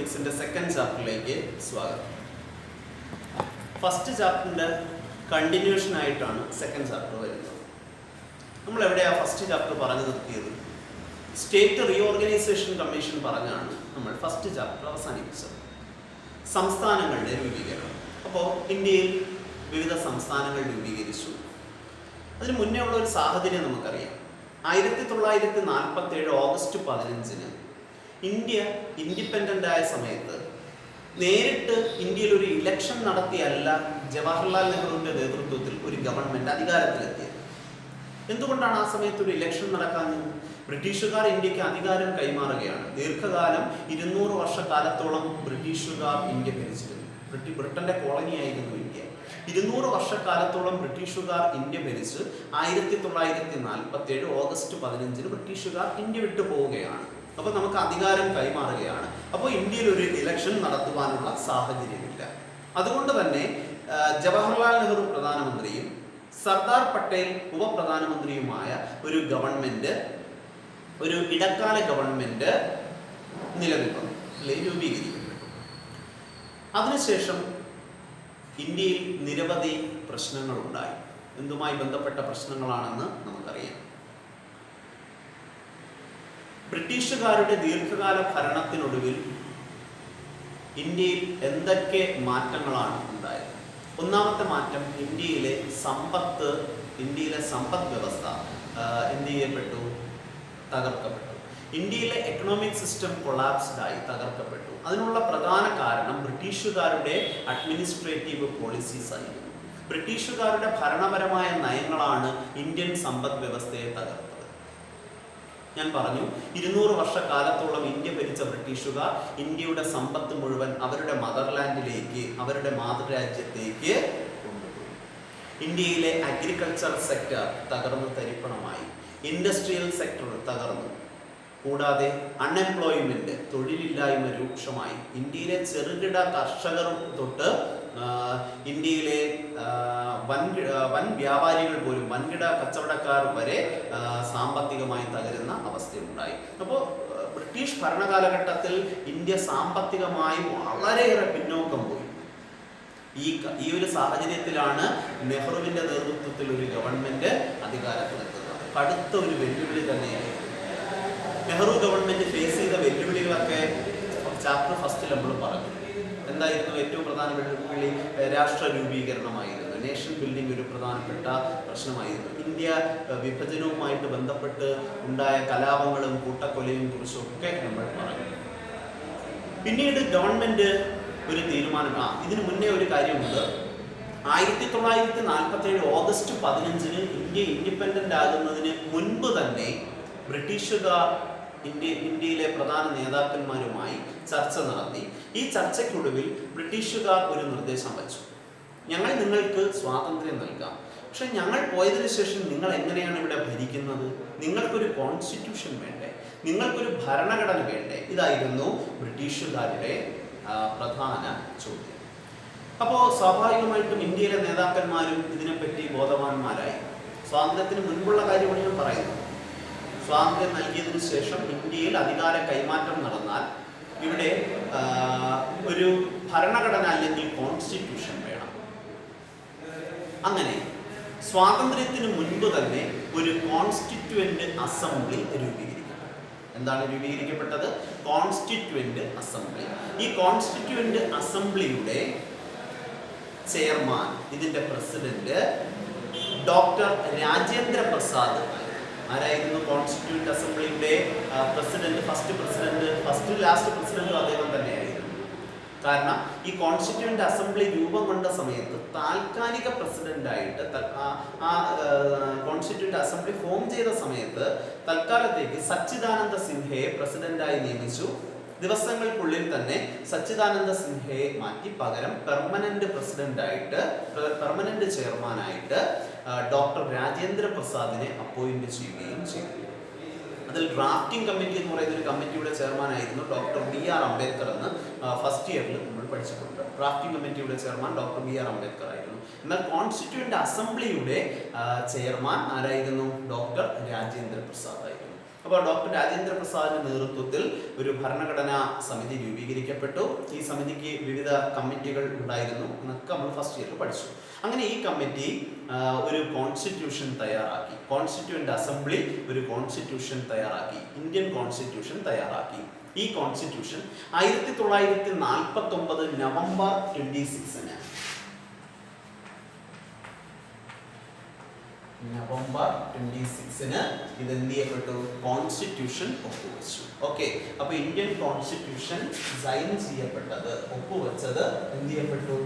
പൊളിറ്റിക്സിന്റെ second ചാപ്റ്ററിലേക്ക് സ്വാഗതം. First ചാപ്റ്ററിന്റെ continuation ആയിട്ടാണ് second chapter വരുന്നത്. നമ്മൾ എവിടെയാണ് ഫസ്റ്റ് ചാപ്റ്റർ പറഞ്ഞു നിർത്തിയത്? സ്റ്റേറ്റ് റീഓർഗനൈസേഷൻ കമ്മീഷൻ പറഞ്ഞാണ് നമ്മൾ ഫസ്റ്റ് ചാപ്റ്റർ അവസാനിപ്പിച്ചത്. സംസ്ഥാനങ്ങളുടെ രൂപീകരണം. അപ്പോൾ ഇന്ത്യയിൽ വിവിധ സംസ്ഥാനങ്ങൾ രൂപീകരിച്ചു. അതിന് മുന്നേ ഉള്ള ഒരു സാഹചര്യം നമുക്കറിയാം. 1947 ഓഗസ്റ്റ് 15 ഇന്ത്യ ഇൻഡിപെൻഡൻ്റ് ആയ സമയത്ത് നേരിട്ട് ഇന്ത്യയിൽ ഒരു ഇലക്ഷൻ നടത്തിയല്ല ജവഹർലാൽ നെഹ്റുവിൻ്റെ നേതൃത്വത്തിൽ ഒരു ഗവൺമെൻറ് അധികാരത്തിലെത്തിയത്. എന്തുകൊണ്ടാണ് ആ സമയത്ത് ഒരു ഇലക്ഷൻ നടക്കാഞ്ഞത്? ബ്രിട്ടീഷുകാർ ഇന്ത്യക്ക് അധികാരം കൈമാറുകയാണ്. ദീർഘകാലം 200 വർഷക്കാലത്തോളം ബ്രിട്ടീഷുകാർ ഇന്ത്യ ഭരിച്ചിരുന്നു. ബ്രിട്ടന്റെ കോളനിയായിരുന്നു ഇന്ത്യ. 200 വർഷക്കാലത്തോളം ബ്രിട്ടീഷുകാർ ഇന്ത്യ ഭരിച്ച് 1947 ഓഗസ്റ്റ് 15 ബ്രിട്ടീഷുകാർ ഇന്ത്യ വിട്ടു പോവുകയാണ്. അപ്പോൾ നമുക്ക് അധികാരം കൈമാറുകയാണ്. അപ്പോൾ ഇന്ത്യയിൽ ഒരു ഇലക്ഷൻ നടത്തുവാനുള്ള സാഹചര്യമില്ല. അതുകൊണ്ട് തന്നെ ജവഹർലാൽ നെഹ്റു പ്രധാനമന്ത്രിയും സർദാർ പട്ടേൽ ഉപപ്രധാനമന്ത്രിയുമായ ഒരു ഗവൺമെന്റ്, ഒരു ഇടക്കാല ഗവൺമെന്റ് നിലവിൽ വന്നു, അല്ലെങ്കിൽ രൂപീകരിക്കപ്പെട്ടു. അതിനുശേഷം ഇന്ത്യയിൽ നിരവധി പ്രശ്നങ്ങളുണ്ടായി. എന്തുമായി ബന്ധപ്പെട്ട പ്രശ്നങ്ങളാണെന്ന് നമുക്കറിയാം. ബ്രിട്ടീഷുകാരുടെ ദീർഘകാല ഭരണത്തിനൊടുവിൽ ഇന്ത്യയിൽ എന്തൊക്കെ മാറ്റങ്ങളാണ് ഉണ്ടായത്? ഒന്നാമത്തെ മാറ്റം, ഇന്ത്യയിലെ സമ്പദ് വ്യവസ്ഥ എന്ത് ചെയ്യപ്പെട്ടു? തകർക്കപ്പെട്ടു. ഇന്ത്യയിലെ എക്കണോമിക് സിസ്റ്റം കൊളാപ്സ്ഡ് ആയി, തകർക്കപ്പെട്ടു. അതിനുള്ള പ്രധാന കാരണം ബ്രിട്ടീഷുകാരുടെ അഡ്മിനിസ്ട്രേറ്റീവ് പോളിസീസ് ആയിരുന്നു. ബ്രിട്ടീഷുകാരുടെ ഭരണപരമായ നയങ്ങളാണ് ഇന്ത്യൻ സമ്പദ് വ്യവസ്ഥയെ തകർത്തത്. ഞാൻ പറഞ്ഞു, 200 വർഷക്കാലത്തോളം ഇന്ത്യ ഭരിച്ച ബ്രിട്ടീഷുകാർ ഇന്ത്യയുടെ സമ്പത്ത് മുഴുവൻ അവരുടെ മദർലാൻഡിലേക്ക്, അവരുടെ മാതൃരാജ്യത്തേക്ക് കൊണ്ടുപോയി. ഇന്ത്യയിലെ അഗ്രികൾച്ചർ സെക്ടർ തകർന്ന് തരിപ്പണമായി. ഇൻഡസ്ട്രിയൽ സെക്ടർ തകർന്നു. കൂടാതെ അൺഎംപ്ലോയ്മെന്റ്, തൊഴിലില്ലായ്മ രൂക്ഷമായി. ഇന്ത്യയിലെ ചെറുകിട കർഷകർ തൊട്ട് ഇന്ത്യയിലെ വൻ വ്യാപാരികൾ പോലും, വൻകിട കച്ചവടക്കാർ വരെ സാമ്പത്തികമായി തകരുന്ന അവസ്ഥയുണ്ടായി. അപ്പോൾ ബ്രിട്ടീഷ് ഭരണകാലഘട്ടത്തിൽ ഇന്ത്യ സാമ്പത്തികമായി വളരെയേറെ പിന്നോക്കം പോയി. ഈ ഒരു സാഹചര്യത്തിലാണ് നെഹ്റുവിന്റെ നേതൃത്വത്തിൽ ഒരു ഗവൺമെന്റ് അധികാരത്തിലെത്തുന്നത്. കടുത്ത ഒരു വെല്ലുവിളി തന്നെയായിരുന്നു. നെഹ്റു ഗവൺമെന്റ് ഫേസ് ചെയ്ത വെല്ലുവിളികളൊക്കെ ചാപ്റ്റർ ഫസ്റ്റിൽ നമ്മൾ പറഞ്ഞു. എന്തായിരുന്നു ഏറ്റവും പ്രധാന വെല്ലുവിളി? രാഷ്ട്ര രൂപീകരണമായിരുന്നു. നേഷൻ ബിൽഡിംഗ് ഒരു പ്രധാനപ്പെട്ട പ്രശ്നമായിരുന്നു. ഇന്ത്യ വിഭജനവുമായിട്ട് ബന്ധപ്പെട്ട് ഉണ്ടായ കലാപങ്ങളും കൂട്ടക്കൊലയും കുറിച്ചൊക്കെ നമ്മൾ പറഞ്ഞു. പിന്നീട് ഗവൺമെന്റ് ഒരു തീരുമാനം, ഇതിനു മുന്നേ ഒരു കാര്യമുണ്ട്. 1947 ഓഗസ്റ്റ് 15 ഇന്ത്യ ഇൻഡിപെൻഡന്റ് ആകുന്നതിന് മുൻപ് തന്നെ ബ്രിട്ടീഷുകാർ ഇന്ത്യയിലെ പ്രധാന നേതാക്കന്മാരുമായി ചർച്ച നടത്തി. ഈ ചർച്ചയ്ക്കൊടുവിൽ ബ്രിട്ടീഷുകാർ ഒരു നിർദ്ദേശം വച്ചു. ഞങ്ങൾ നിങ്ങൾക്ക് സ്വാതന്ത്ര്യം നൽകാം, പക്ഷെ ഞങ്ങൾ പോയതിനു ശേഷം നിങ്ങൾ എങ്ങനെയാണ് ഇവിടെ ഭരിക്കുന്നത്? നിങ്ങൾക്കൊരു കോൺസ്റ്റിറ്റ്യൂഷൻ വേണ്ടേ? നിങ്ങൾക്കൊരു ഭരണഘടന വേണ്ടേ? ഇതായിരുന്നു ബ്രിട്ടീഷുകാരുടെ പ്രധാന ചോദ്യം. അപ്പോൾ സ്വാഭാവികമായിട്ടും ഇന്ത്യയിലെ നേതാക്കന്മാരും ഇതിനെപ്പറ്റി ബോധവാന്മാരായി. സ്വാതന്ത്ര്യത്തിന് മുൻപുള്ള കാര്യമാണ് ഞാൻ പറയുന്നത്. സ്വാതന്ത്ര്യം നൽകിയതിനു ശേഷം ഇന്ത്യയിൽ അധികാര കൈമാറ്റം നടന്നാൽ ഇവിടെ ഒരു ഭരണഘടന അല്ലെങ്കിൽ കോൺസ്റ്റിറ്റ്യൂഷൻ വേണം. അങ്ങനെ സ്വാതന്ത്ര്യത്തിന് മുൻപ് തന്നെ ഒരു കോൺസ്റ്റിറ്റ്യുവന്റ് അസംബ്ലി രൂപീകരിക്കപ്പെട്ടു. എന്താണ് രൂപീകരിക്കപ്പെട്ടത്? Constituent assembly. ഈ കോൺസ്റ്റിറ്റ്യുവന്റ് അസംബ്ലിയുടെ ചെയർമാൻ, ഇതിന്റെ പ്രസിഡന്റ് ഡോക്ടർ രാജേന്ദ്ര പ്രസാദ്. ആരായിരുന്നു കോൺസ്റ്റിറ്റ്യൂന്റ് അസംബ്ലിയുടെ പ്രസിഡന്റ്? ഫസ്റ്റ് ലാസ്റ്റ് പ്രസിഡന്റും അദ്ദേഹം തന്നെയായിരുന്നു. കാരണം ഈ കോൺസ്റ്റിറ്റ്യൂന്റ് അസംബ്ലി രൂപം കൊണ്ട സമയത്ത് താൽക്കാലിക പ്രസിഡന്റായിട്ട്, കോൺസ്റ്റിറ്റ്യൂന്റ് അസംബ്ലി ഫോം ചെയ്ത സമയത്ത് തൽക്കാലത്തേക്ക് സച്ചിദാനന്ദ സിൻഹയെ പ്രസിഡന്റായി നിയമിച്ചു. ദിവസങ്ങൾക്കുള്ളിൽ തന്നെ സച്ചിദാനന്ദ സിൻഹയെ മാറ്റി പകരം പെർമനന്റ് ചെയർമാനായിട്ട് ഡോക്ടർ രാജേന്ദ്ര പ്രസാദിനെ അപ്പോയിന്റ് ചെയ്യുകയും ചെയ്തു. അതിൽ ഡ്രാഫ്റ്റിംഗ് കമ്മിറ്റി എന്ന് പറയുന്ന ഒരു കമ്മിറ്റിയുടെ ചെയർമാനായിരുന്നു ഡോക്ടർ BR അംബേദ്കർ എന്ന് ഫസ്റ്റ് ഇയറിൽ നമ്മൾ പഠിച്ചിട്ടുണ്ട്. ഡ്രാഫ്റ്റിംഗ് കമ്മിറ്റിയുടെ ചെയർമാൻ ഡോക്ടർ BR അംബേദ്കർ ആയിരുന്നു. എന്നാൽ കോൺസ്റ്റിറ്റ്യൂവന്റ് അസംബ്ലിയുടെ ചെയർമാൻ ആരായിരുന്നു? ഡോക്ടർ രാജേന്ദ്ര പ്രസാദ് ആയിരുന്നു. അപ്പോൾ ഡോക്ടർ രാജേന്ദ്ര പ്രസാദിന്റെ നേതൃത്വത്തിൽ ഒരു ഭരണഘടനാ സമിതി രൂപീകരിക്കപ്പെട്ടു. ഈ സമിതിക്ക് വിവിധ കമ്മിറ്റികൾ ഉണ്ടായിരുന്നു എന്നൊക്കെ നമ്മൾ ഫസ്റ്റ് ഇയറിൽ പഠിച്ചു. അങ്ങനെ ഈ കമ്മിറ്റി ഒരു കോൺസ്റ്റിറ്റ്യൂഷൻ തയ്യാറാക്കി. കോൺസ്റ്റിറ്റ്യൂവന്റ് അസംബ്ലി ഒരു കോൺസ്റ്റിറ്റ്യൂഷൻ തയ്യാറാക്കി, ഇന്ത്യൻ കോൺസ്റ്റിറ്റ്യൂഷൻ തയ്യാറാക്കി. ഈ കോൺസ്റ്റിറ്റ്യൂഷൻ 1949 നവംബർ 26-ന് ഇത് എന്ത് ചെയ്യപ്പെട്ടു? കോൺസ്റ്റിറ്റ്യൂഷൻ ഒപ്പുവെച്ചു. ഓക്കെ, അപ്പൊ ഇന്ത്യൻ കോൺസ്റ്റിറ്റ്യൂഷൻ സൈൻ ചെയ്യപ്പെട്ടത്, ഒപ്പുവെച്ചത് എന്ത് ചെയ്യപ്പെട്ടു?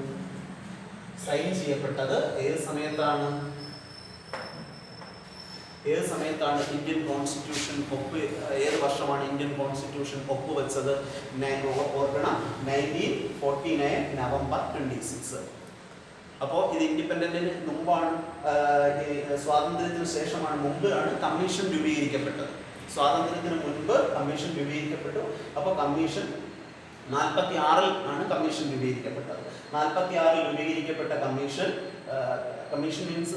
സൈൻ ചെയ്യപ്പെട്ടത് ഏത് സമയത്താണ്? ഇന്ത്യൻ കോൺസ്റ്റിറ്റ്യൂഷൻ ഏത് വർഷമാണ് ഇന്ത്യൻ കോൺസ്റ്റിറ്റ്യൂഷൻ ഒപ്പുവെച്ചത്? ഓർക്കണം, 1949 നവംബർ 26. അപ്പോൾ ഇത് ഇൻഡിപെൻഡന്റിന് മുമ്പാണ്, സ്വാതന്ത്ര്യത്തിന് ശേഷമാണ്, മുമ്പാണ് കമ്മീഷൻ രൂപീകരിക്കപ്പെട്ടത്. സ്വാതന്ത്ര്യത്തിന് മുൻപ് കമ്മീഷൻ രൂപീകരിക്കപ്പെട്ടു. അപ്പോൾ കമ്മീഷൻ 46-ൽ ആണ് കമ്മീഷൻ രൂപീകരിക്കപ്പെട്ടത്. 46-ൽ രൂപീകരിക്കപ്പെട്ട commission means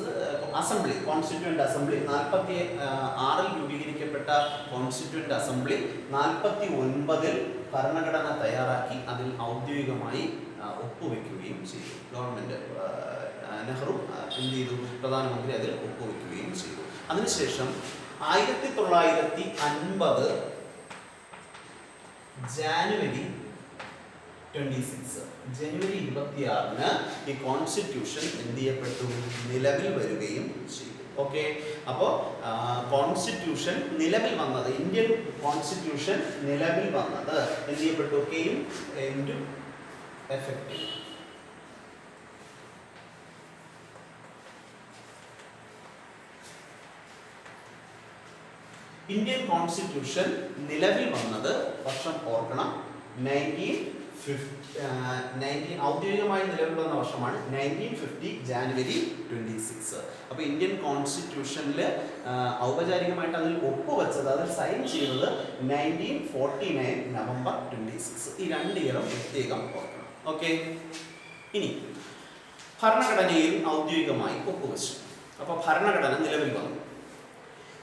assembly, constituent assembly. 46-ൽ രൂപീകരിക്കപ്പെട്ട കോൺസ്റ്റിറ്റ്യൂവന്റ് അസംബ്ലി 49-ൽ ഭരണഘടന തയ്യാറാക്കി അതിൽ ഔദ്യോഗികമായി ഒപ്പുവെക്കുകയും ചെയ്തു. ഗവൺമെന്റ് നെഹ്റു എന്ത് ചെയ്തു? പ്രധാനമന്ത്രി അതിൽ ഒപ്പുവെക്കുകയും ചെയ്തു. അതിനുശേഷം 1950 ജനുവരി 26-ന് ഈ കോൺസ്റ്റിറ്റ്യൂഷൻ എന്ത് ചെയ്യപ്പെട്ടു? നിലവിൽ വരികയും ചെയ്തു. ഓക്കെ, അപ്പോൾ കോൺസ്റ്റിറ്റ്യൂഷൻ നിലവിൽ വന്നത്, ഇന്ത്യൻ കോൺസ്റ്റിറ്റ്യൂഷൻ നിലവിൽ വന്നത് എന്ത് ചെയ്യപ്പെട്ടു? Came into effective. Indian constitution നിലവിൽ വന്നത് വർഷം ഓർക്കണം, 1950 ഔദ്യോഗികമായി നിലവിൽ വന്ന വർഷമാണ് 1950 ജനുവരി 26. അപ്പോൾ ഇന്ത്യൻ കോൺസ്റ്റിറ്റ്യൂഷനിൽ ഔപചാരികമായിട്ട് അതിൽ ഒപ്പുവെച്ചത്, അതിൽ സൈൻ ചെയ്തത് 1949 നവംബർ 26. ഈ 2 ഇയറും പ്രത്യേകം ഓർക്കണം. ഓക്കെ, ഇനി ഭരണഘടനയിൽ ഔദ്യോഗികമായി ഒപ്പുവെച്ചു. അപ്പോൾ ഭരണഘടന നിലവിൽ വന്നു.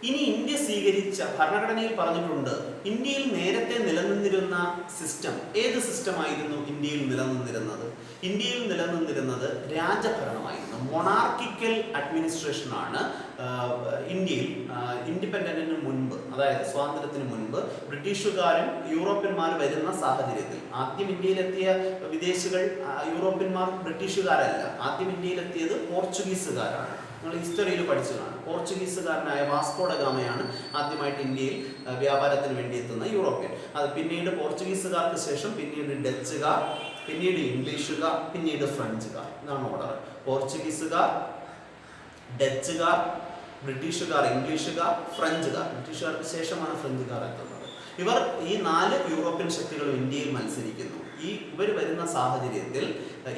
ഇനി ഇന്ത്യ സ്വീകരിച്ച ഭരണഘടനയിൽ പറഞ്ഞിട്ടുണ്ട്, ഇന്ത്യയിൽ നേരത്തെ നിലനിന്നിരുന്ന സിസ്റ്റം, ഏത് സിസ്റ്റമായിരുന്നു ഇന്ത്യയിൽ നിലനിന്നിരുന്നത്? ഇന്ത്യയിൽ നിലനിന്നിരുന്നത് രാജഭരണമായിരുന്നു. മൊണാർക്കിക്കൽ അഡ്മിനിസ്ട്രേഷൻ ആണ് ഇന്ത്യയിൽ ഇൻഡിപെൻഡന്റിന് മുൻപ്, അതായത് സ്വാതന്ത്ര്യത്തിന് മുൻപ് ബ്രിട്ടീഷുകാരും യൂറോപ്യന്മാരും വരുന്ന സാഹചര്യത്തിൽ, ആദ്യം ഇന്ത്യയിലെത്തിയ വിദേശികൾ യൂറോപ്യന്മാർ ബ്രിട്ടീഷുകാരല്ല, ആദ്യം ഇന്ത്യയിലെത്തിയത് പോർച്ചുഗീസുകാരാണ്. നിങ്ങൾ ഹിസ്റ്ററിയിൽ പഠിച്ചതാണ്. പോർച്ചുഗീസുകാരനായ വാസ്കോ ഡ ഗാമയാണ് ആദ്യമായിട്ട് ഇന്ത്യയിൽ വ്യാപാരത്തിന് വേണ്ടി എത്തുന്ന യൂറോപ്യൻ. അത് പിന്നീട് പോർച്ചുഗീസുകാർക്ക് ശേഷം പിന്നീട് ഡച്ചുകാർ, പിന്നീട് ഇംഗ്ലീഷുകാർ, പിന്നീട് ഫ്രഞ്ചുകാർ. ഇതാണ് ഓർഡർ. പോർച്ചുഗീസുകാർ, ഡച്ചുകാർ, ബ്രിട്ടീഷുകാർ, ഇംഗ്ലീഷുകാർ, ഫ്രഞ്ചുകാർ. ബ്രിട്ടീഷുകാർക്ക് ശേഷമാണ് ഫ്രഞ്ചുകാർ എത്തുന്നത്. ഇവർ ഈ 4 യൂറോപ്യൻ ശക്തികളും ഇന്ത്യയിൽ മത്സരിക്കുന്നു. ഇവർ വരുന്ന സാഹചര്യത്തിൽ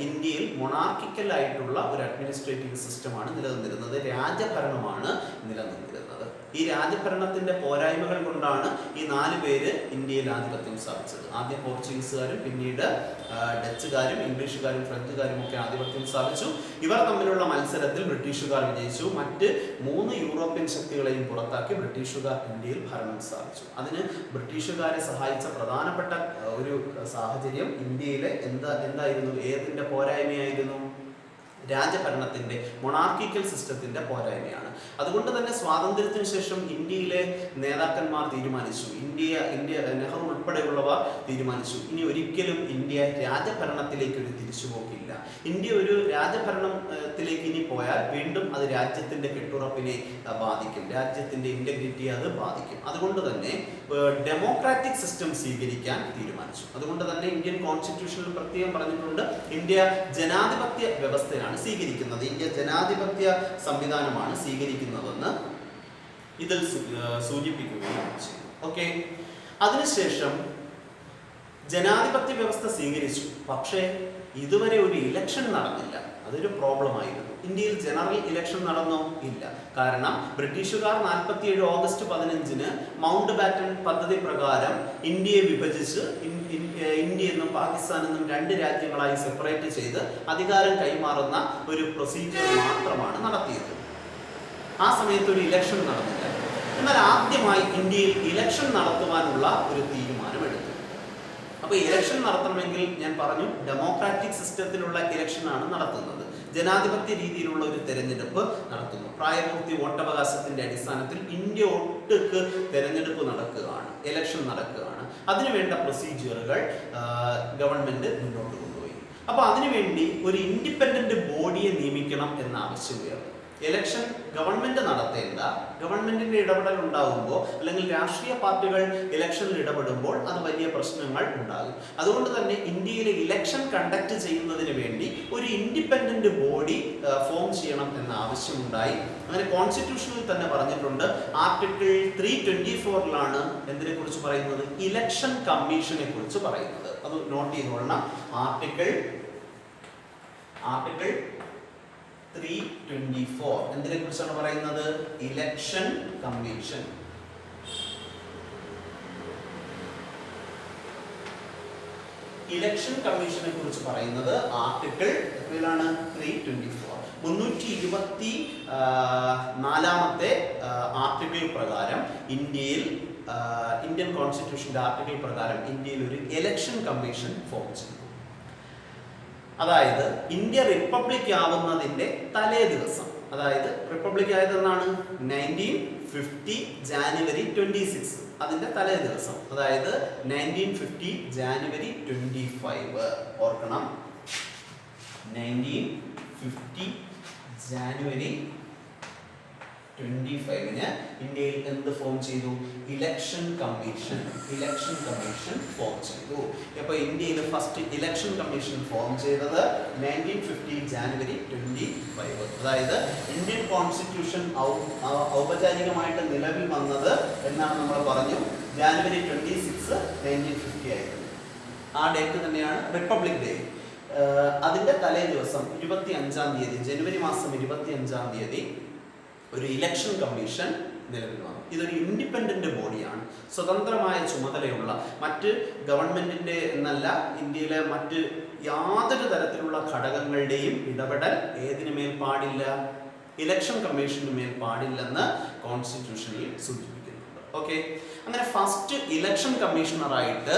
ഇന്ത്യയിൽ മൊണാർക്കിക്കൽ ആയിട്ടുള്ള ഒരു അഡ്മിനിസ്ട്രേറ്റീവ് സിസ്റ്റമാണ് നിലനിന്നിരുന്നത്, രാജഭരണമാണ് നിലനിന്നിരുന്നത്. ഈ രാജഭരണത്തിന്റെ പോരായ്മകൾ കൊണ്ടാണ് ഈ 4 പേര് ഇന്ത്യയിൽ ആധിപത്യം സ്ഥാപിച്ചത്. ആദ്യം പോർച്ചുഗീസുകാരും പിന്നീട് ഡച്ചുകാരും ഇംഗ്ലീഷുകാരും ഫ്രഞ്ചുകാരും ഒക്കെ ആധിപത്യം സ്ഥാപിച്ചു. ഇവർ തമ്മിലുള്ള മത്സരത്തിൽ ബ്രിട്ടീഷുകാർ വിജയിച്ചു. മറ്റ് 3 യൂറോപ്യൻ ശക്തികളെയും പുറത്താക്കി ബ്രിട്ടീഷുകാർ ഇന്ത്യയിൽ ഭരണം സ്ഥാപിച്ചു. അതിന് ബ്രിട്ടീഷുകാരെ സഹായിച്ച പ്രധാനപ്പെട്ട ഒരു സാഹചര്യം ഇന്ത്യയിലെ എന്തായിരുന്നു? ഏതിന്റെ പോരായ്മയായിരുന്നു? രാജഭരണത്തിന്റെ, മൊണാർക്കിക്കൽ സിസ്റ്റത്തിന്റെ പോരായ്മയാണ്. അതുകൊണ്ട് തന്നെ സ്വാതന്ത്ര്യത്തിന് ശേഷം ഇന്ത്യയിലെ നേതാക്കന്മാർ തീരുമാനിച്ചു, നെഹ്റു ഉൾപ്പെടെയുള്ളവർ തീരുമാനിച്ചു, ഇനി ഒരിക്കലും ഇന്ത്യ രാജഭരണത്തിലേക്ക് ഒരു തിരിച്ചുപോക്കില്ല. ഇന്ത്യ ഒരു രാജഭരണത്തിലേക്ക് ഇനി പോയാൽ വീണ്ടും അത് രാജ്യത്തിന്റെ കെട്ടുറപ്പിനെ ബാധിക്കും, രാജ്യത്തിന്റെ ഇന്റഗ്രിറ്റിയെ അത് ബാധിക്കും. അതുകൊണ്ട് തന്നെ ഡെമോക്രാറ്റിക് സിസ്റ്റം സ്വീകരിക്കാൻ തീരുമാനിച്ചു. അതുകൊണ്ട് തന്നെ ഇന്ത്യൻ കോൺസ്റ്റിറ്റ്യൂഷനിൽ പ്രത്യേകം പറഞ്ഞിട്ടുണ്ട്, ഇന്ത്യ ജനാധിപത്യ വ്യവസ്ഥയാണ് സ്വീകരിക്കുന്നത്, ഇന്ത്യ ജനാധിപത്യ സംവിധാനമാണ് സ്വീകരിക്കുന്നതെന്ന് ഇതിൽ സൂചിപ്പിക്കുകയും ചെയ്തു. ഓക്കെ, അതിനുശേഷം ജനാധിപത്യ വ്യവസ്ഥ സ്വീകരിച്ചു. പക്ഷേ ഇതുവരെ ഒരു ഇലക്ഷൻ നടന്നില്ല. അതൊരു പ്രോബ്ലം ആയിരുന്നു. ഇന്ത്യയിൽ ജനറൽ ഇലക്ഷൻ നടന്നോ? ഇല്ല. കാരണം ബ്രിട്ടീഷുകാർ 47 ഓഗസ്റ്റ് 15-ന് മൗണ്ട് ബാറ്റൺ പദ്ധതി പ്രകാരം ഇന്ത്യയെ വിഭജിച്ച് ഇന്ത്യ എന്നും പാകിസ്ഥാൻ എന്നും 2 രാജ്യങ്ങളായി സെപ്പറേറ്റ് ചെയ്ത് അധികാരം കൈമാറുന്ന ഒരു പ്രൊസീജിയർ മാത്രമാണ് നടത്തിയത്. ആ സമയത്ത് ഒരു ഇലക്ഷൻ നടന്നില്ല. എന്നാൽ ആദ്യമായി ഇന്ത്യയിൽ ഇലക്ഷൻ നടത്തുവാനുള്ള ഒരു തീരുമാനമെടുത്തു. അപ്പോൾ ഇലക്ഷൻ നടത്തണമെങ്കിൽ ഞാൻ പറഞ്ഞു ഡെമോക്രാറ്റിക് സിസ്റ്റത്തിലുള്ള ഇലക്ഷനാണ് നടത്തുന്നത്. ജനാധിപത്യ രീതിയിലുള്ള ഒരു തെരഞ്ഞെടുപ്പ് നടത്തുന്നു. പ്രായപൂർത്തി വോട്ടവകാശത്തിന്റെ അടിസ്ഥാനത്തിൽ ഇന്ത്യ ഒട്ടുക്ക് തെരഞ്ഞെടുപ്പ് നടക്കുകയാണ്, ഇലക്ഷൻ നടക്കുകയാണ്. അതിനുവേണ്ട പ്രൊസീജിയറുകൾ ഗവൺമെന്റ് മുന്നോട്ട് കൊണ്ടുപോയി. അപ്പോൾ അതിനുവേണ്ടി ഒരു ഇൻഡിപെൻഡന്റ് ബോഡിയെ നിയമിക്കണം എന്ന ആവശ്യം ഉയർന്നു. ഇലക്ഷൻ ഗവൺമെന്റ് നടത്തേണ്ട, ഗവൺമെന്റിന്റെ ഇടപെടൽ ഉണ്ടാകുമ്പോൾ അല്ലെങ്കിൽ രാഷ്ട്രീയ പാർട്ടികൾ ഇലക്ഷനിൽ ഇടപെടുമ്പോൾ അത് വലിയ പ്രശ്നങ്ങൾ ഉണ്ടാകും. അതുകൊണ്ട് തന്നെ ഇന്ത്യയിലെ ഇലക്ഷൻ കണ്ടക്ട് ചെയ്യുന്നതിന് വേണ്ടി ഒരു ഇൻഡിപെൻഡന്റ് ബോഡി ഫോം ചെയ്യണം എന്ന ആവശ്യമുണ്ടായി. അങ്ങനെ കോൺസ്റ്റിറ്റ്യൂഷനിൽ തന്നെ പറഞ്ഞിട്ടുണ്ട്. ആർട്ടിക്കിൾ 324-ലാണ് എന്തിനെ കുറിച്ച് പറയുന്നത്? ഇലക്ഷൻ കമ്മീഷനെ കുറിച്ച് പറയുന്നത്. അത് നോട്ട് ചെയ്തുകൊള്ളണം. ആർട്ടിക്കിൾ 324 എന്തിനെ കുറിച്ചാണ് പറയുന്നത്? Election commission. ഇലക്ഷൻ കമ്മീഷനെ കുറിച്ച് പറയുന്നത് ആർട്ടിക്കിൾ എത്രയിലാണ്? 324. 324-ാമത്തെ ആർട്ടിക്കിൾ പ്രകാരം ഇന്ത്യൻ കോൺസ്റ്റിറ്റ്യൂഷന്റെ ആർട്ടിക്കിൾ പ്രകാരം ഇന്ത്യയിൽ ഒരു ഇലക്ഷൻ കമ്മീഷൻ ഫോം ചെയ്തു. അതായത് ഇന്ത്യ റിപ്പബ്ലിക് ആവുന്നതിന്റെ തലേ ദിവസം, അതായത് റിപ്പബ്ലിക് ആയതെന്നാണ് 1950 ജാനുവരി 26, അതിന്റെ തലേ ദിവസം, അതായത് 1950 ജാനുവരി 25. ഓർക്കണം, 1950 ജാനുവരി 25-ന് ഇന്ത്യയിൽ എന്ത് ഫോം ചെയ്തു? ഇലക്ഷൻ കമ്മീഷൻ ഫോം ചെയ്തു. അപ്പോൾ ഇന്ത്യയിൽ ഫസ്റ്റ് ഇലക്ഷൻ കമ്മീഷൻ ഫോം ചെയ്തത് 1950 ജാനുവരി 25. അതായത് ഇന്ത്യൻ കോൺസ്റ്റിറ്റ്യൂഷൻ ഔപചാരികമായിട്ട് നിലവിൽ വന്നത് എന്നാണ് നമ്മൾ പറഞ്ഞു ജാനുവരി 26, 1950 ആയിരുന്നു. ആ ഡേറ്റ് തന്നെയാണ് റിപ്പബ്ലിക് ഡേ. അതിന്റെ തലേ ദിവസം 25-ാം തീയതി, ജനുവരി മാസം 25-ാം തീയതി ഒരു ഇലക്ഷൻ കമ്മീഷൻ നിലവിൽ വന്നു. ഇതൊരു ഇൻഡിപെൻഡന്റ് ബോഡിയാണ്, സ്വതന്ത്രമായ ചുമതലയുള്ള, മറ്റ് ഗവൺമെന്റിന്റെ എന്നല്ല, ഇന്ത്യയിലെ മറ്റ് യാതൊരു തരത്തിലുള്ള ഘടകങ്ങളുടെയും ഇടപെടൽ ഏതിനുമേൽ പാടില്ല? ഇലക്ഷൻ കമ്മീഷന് മേൽ പാടില്ലെന്ന് കോൺസ്റ്റിറ്റ്യൂഷനിൽ സൂചിപ്പിക്കുന്നുണ്ട്. ഓക്കെ, അങ്ങനെ ഫസ്റ്റ് ഇലക്ഷൻ കമ്മീഷണറായിട്ട്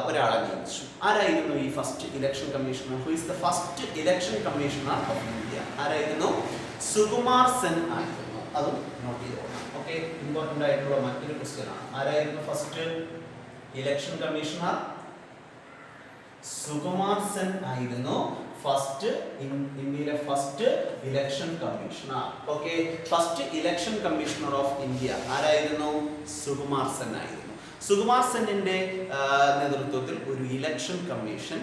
ഒരാളെ നിയമിച്ചു. ആരായിരുന്നു ഈ first election commissioner? Who is the first election commissioner of India? ആരായിരുന്നു? സുകുമാർ സെൻ ആയിരുന്നു. അതും നോട്ട് ചെയ്തോളാം. ഓക്കെ, ഇമ്പോർട്ടൻ്റ് ആയിട്ടുള്ള മറ്റൊരു ക്വസ്റ്റ്യൻ ആണ്. ആരായിരുന്നു first election commissioner? Sukumar Sen ആയിരുന്നു ഇന്ത്യയിലെ first election commissioner. Okay, first election commissioner of India ആരായിരുന്നു? സുകുമാർ സെൻ ആയിരുന്നു. സുകുമാർ സെന്നിന്റെ നേതൃത്വത്തിൽ ഒരു ഇലക്ഷൻ കമ്മീഷൻ